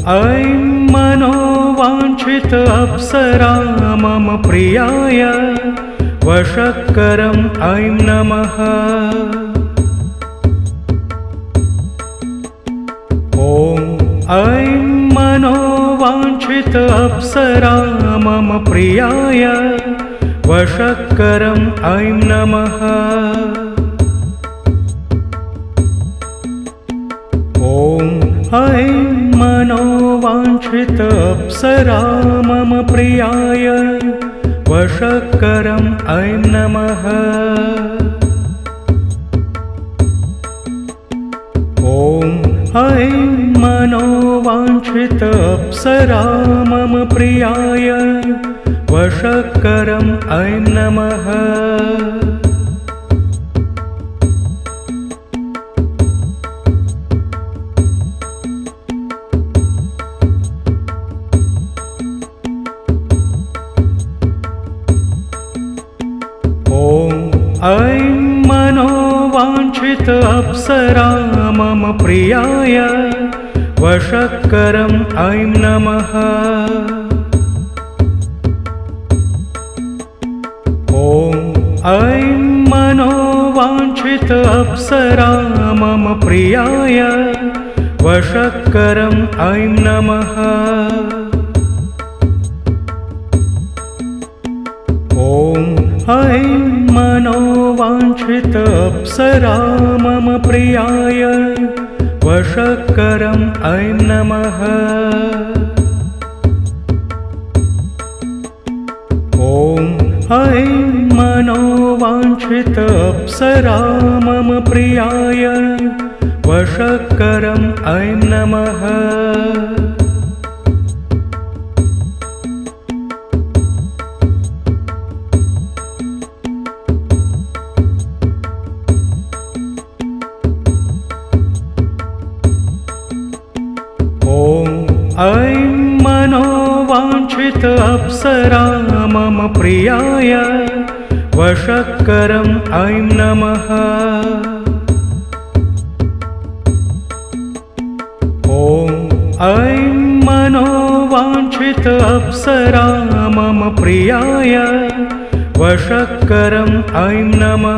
ऐं मनोवाञ्छित अप्सरा मम प्रियाय वशक्करम् ऐं नमः। ॐ ऐं मनोवाञ्छित अप्सरा मम प्रियाय वशक्करम् ऐं नमः। ॐ ऐं मनोवाञ्छित अप्सरा मम प्रियाय वशक्करम् ऐं नमः। ॐ ऐं मनोवाञ्छित अप्सरा मम प्रियाय वशक्करम् ऐं नमः। ऐं मनोवाञ्छित अप्सरा मम प्रियाय वशक्करम् ऐं नमः। ॐ ऐं मनोवाञ्छित अप्सरा मम प्रियाय वशक्करम् ऐं नमः। ॐ ऐं मनोवाञ्छित अप्सरा मम प्रियाय वशक्करम् ऐं नमः। ॐ ऐं मनोवाञ्छित अप्सरा मम प्रियाय वशक्करम् ऐं नमः। ऐं मनोवाञ्छित अप्सरा मम प्रियाय वशक्करम् ऐं नमः। ॐ ऐं मनोवाञ्छित अप्सरा मम प्रियाय वशक्करम् ऐं नमः।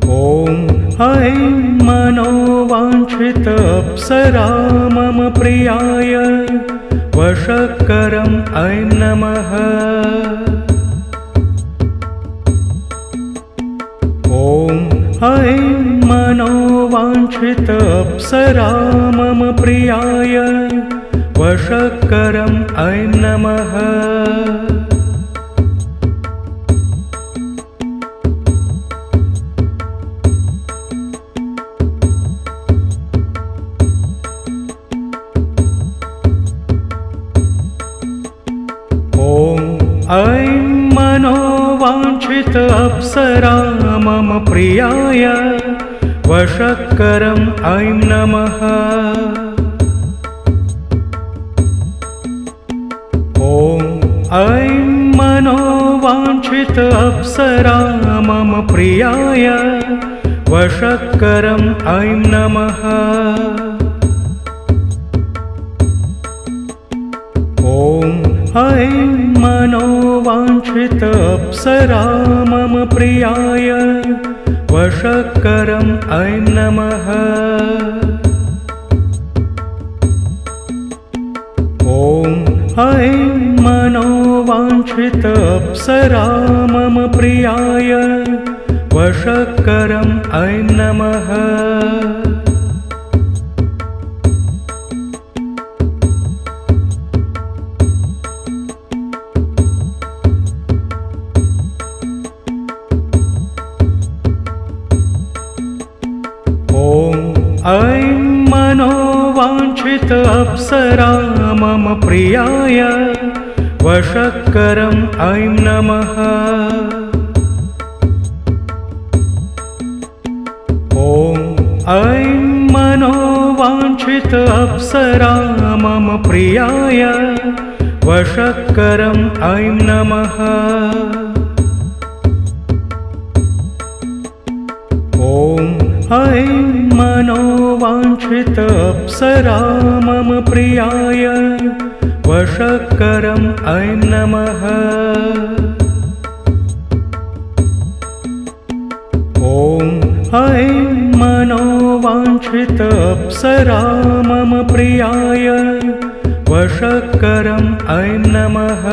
ॐ ऐं मनोवाञ्छित अप्सरा मम प्रियाय वशक्करम् ऐं नमः। ॐ ऐं मनोवाञ्छित अप्सरा मम प्रियाय वशक्करम् ऐं नमः। ऐं मनोवाञ्छित अप्सरा मम प्रियाय वशक्करम् ऐं नमः। ॐ ऐं मनोवाञ्छित अप्सरा मम प्रियाय वशक्करम् ऐं नमः। ॐ ऐं मनोवाञ्छित अप्सरा मम प्रियाय वशक्करम् ऐं नमः। ॐ ऐं मनोवाञ्छित अप्सरा मम प्रियाय वशक्करम् ऐं नमः। ऐं मनोवाञ्छित अप्सरा मम प्रियाय वशक्करम् ऐं नमः। ॐ ऐं मनोवाञ्छित अप्सरा मम प्रियाय वशक्करम् ऐं नमः। ॐ ऐं मनोवाञ्छित अप्सरा मम प्रियाय वशक्करम् ऐं नमः। ॐ ऐं मनोवाञ्छित अप्सरा मम प्रियाय वशक्करम् ऐं नमः।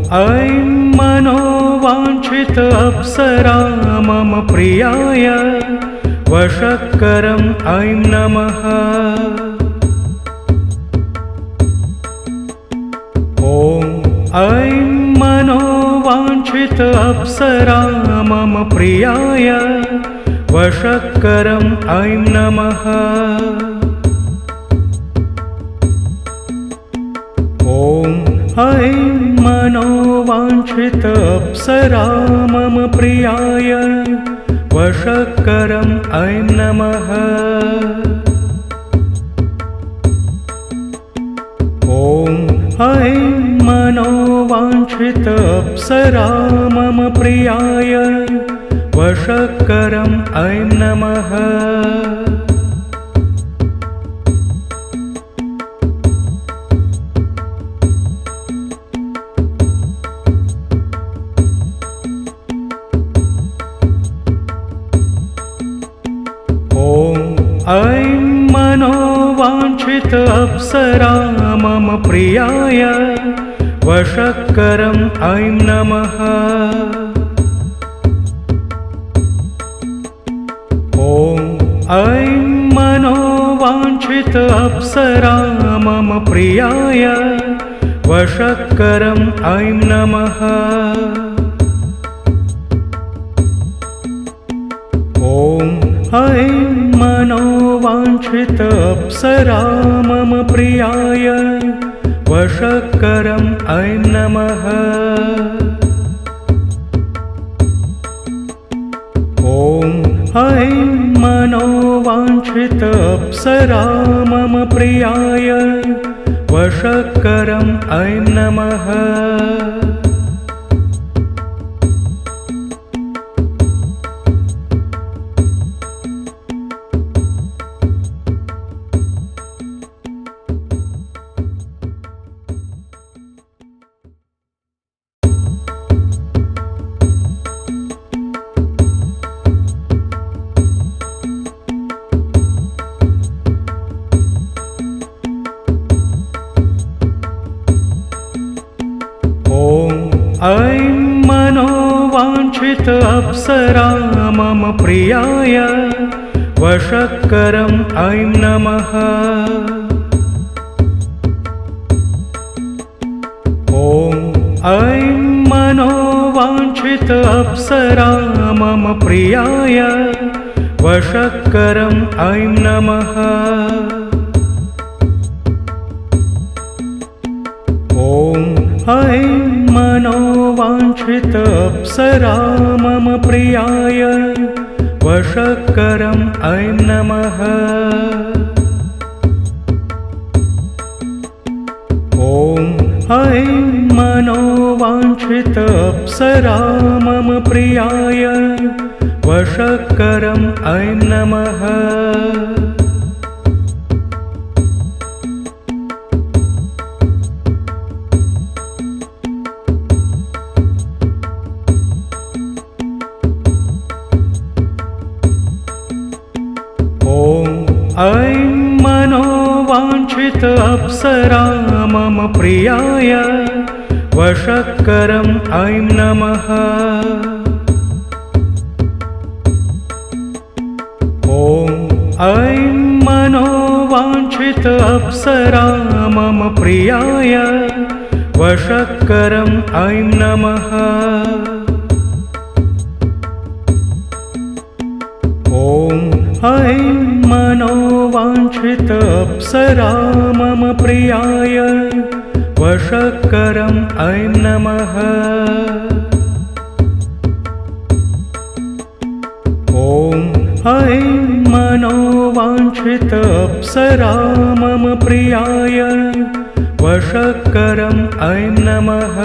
ऐं मनोवाञ्छित अप्सरा मम प्रियाय वशक्करम् ऐं नमः। ॐ ऐं मनोवाञ्छित अप्सरा मम प्रियाय वशक्करम् ऐं नमः। ॐ ऐं मनोवाञ्छित अप्सरा मम प्रियाय वशक्करम् ऐं नमः। ॐ ऐं मनोवाञ्छित अप्सरा मम प्रियाय वशक्करम् ऐं नमः। ऐं मनोवाञ्छित अप्सरा मम प्रियाय वशक्करम् ऐं नमः। ॐ ऐं मनोवाञ्छित अप्सरा मम प्रियाय वशक्करम् ऐं नमः। ॐ ऐं मनोवाञ्छित अप्सरा मम प्रियाय वशक्करम् ऐं नमः। ॐ ऐं मनोवाञ्छित अप्सरा मम प्रियाय वशक्करम् ऐं नमः। ऐं मनोवाञ्छित अप्सरा मम प्रियाय वशक्करम् ऐं नमः। ॐ ऐं मनोवाञ्छित अप्सरा मम प्रियाय वशक्करम् ऐं नमः। ॐ ऐं मनोवाञ्छित अप्सरा मम प्रियाय वशक्करम् ऐं नमः। ॐ ऐं मनोवाञ्छित अप्सरा मम प्रियाय वशक्करम् ऐं नमः। ऐं मनोवाञ्छित अप्सरा मम प्रियाय वशक्करम् ऐं नमः। ॐ ऐं मनोवाञ्छित अप्सरा मम प्रियाय वशक्करम् ऐं नमः। ॐ ऐं मनोवाञ्छित अप्सरा मम प्रियाय वशक्करम् ऐं नमः। ॐ ऐं मनोवाञ्छित अप्सरा मम प्रियाय वशक्करम् ऐं नमः।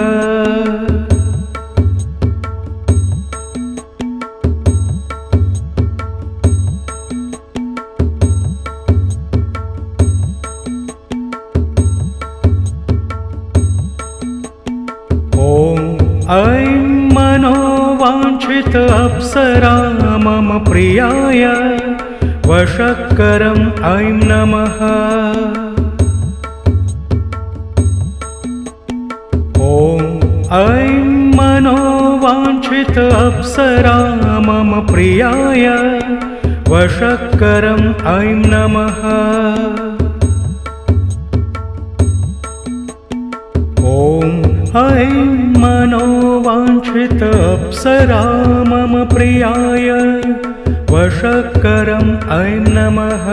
ऐं मनोवाञ्छित अप्सरा मम प्रियाय वशक्करम् ऐं नमः। ऐं मनोवाञ्छित अप्सरा मम प्रियाय वशक्करम् ऐं नमः। ऐं मनोवाञ्छित अप्सरा मम प्रियाय वशक्करम् ऐं नमः।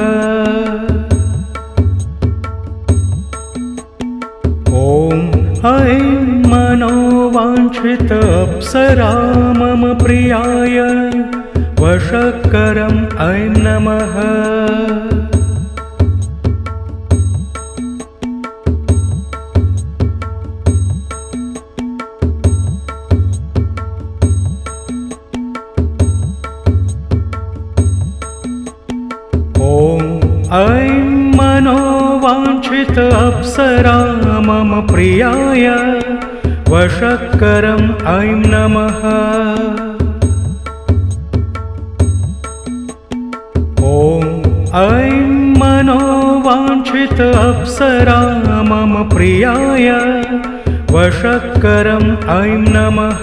ऐं मनोवाञ्छित अप्सरा मम प्रियाय वशक्करम् ऐं नमः। ऐं मनोवाञ्छित अप्सरा मम प्रियाय वशक्करम् ऐं नमः। ऐं मनोवाञ्छित अप्सरा मम प्रियाय वशक्करम् ऐं नमः।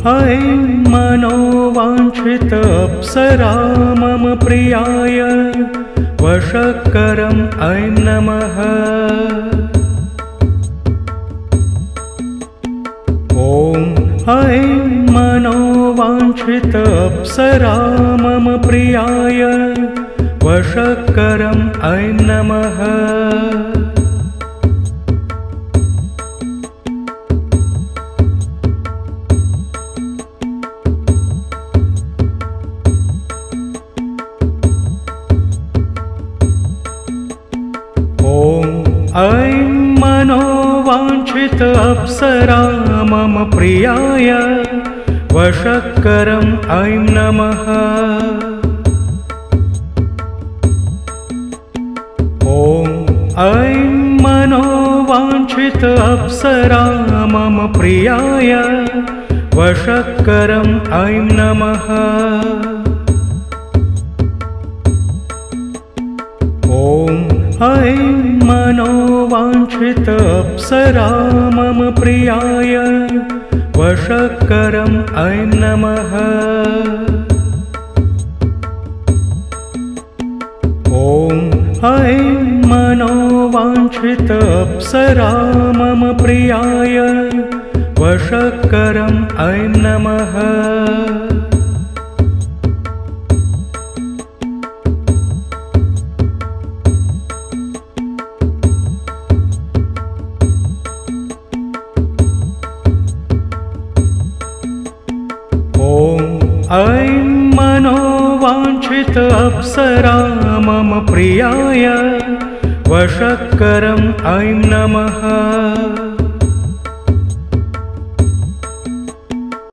ऐं मनोवाञ्छित अप्सरा मम प्रियाय वशक्करम् ऐं नमः। ऐं मनोवाञ्छित अप्सरा मम प्रियाय वशक्करम् ऐं नमः। ऐं मनोवाञ्छित अप्सरा मम प्रियाय वशक्करम् ऐं नमः। ऐं मनोवाञ्छित अप्सरा मम प्रियाय वशक्करम् ऐं नमः। ऐं मनोवाञ्छित अप्सरा मम प्रियाय वशक्करम् ऐं नमः। ऐं मनोवाञ्छित अप्सरा मम प्रियाय वशक्करम् ऐं नमः। ऐं मनोवाञ्छित अप्सरा मम प्रियाय वशक्करम् ऐं नमः।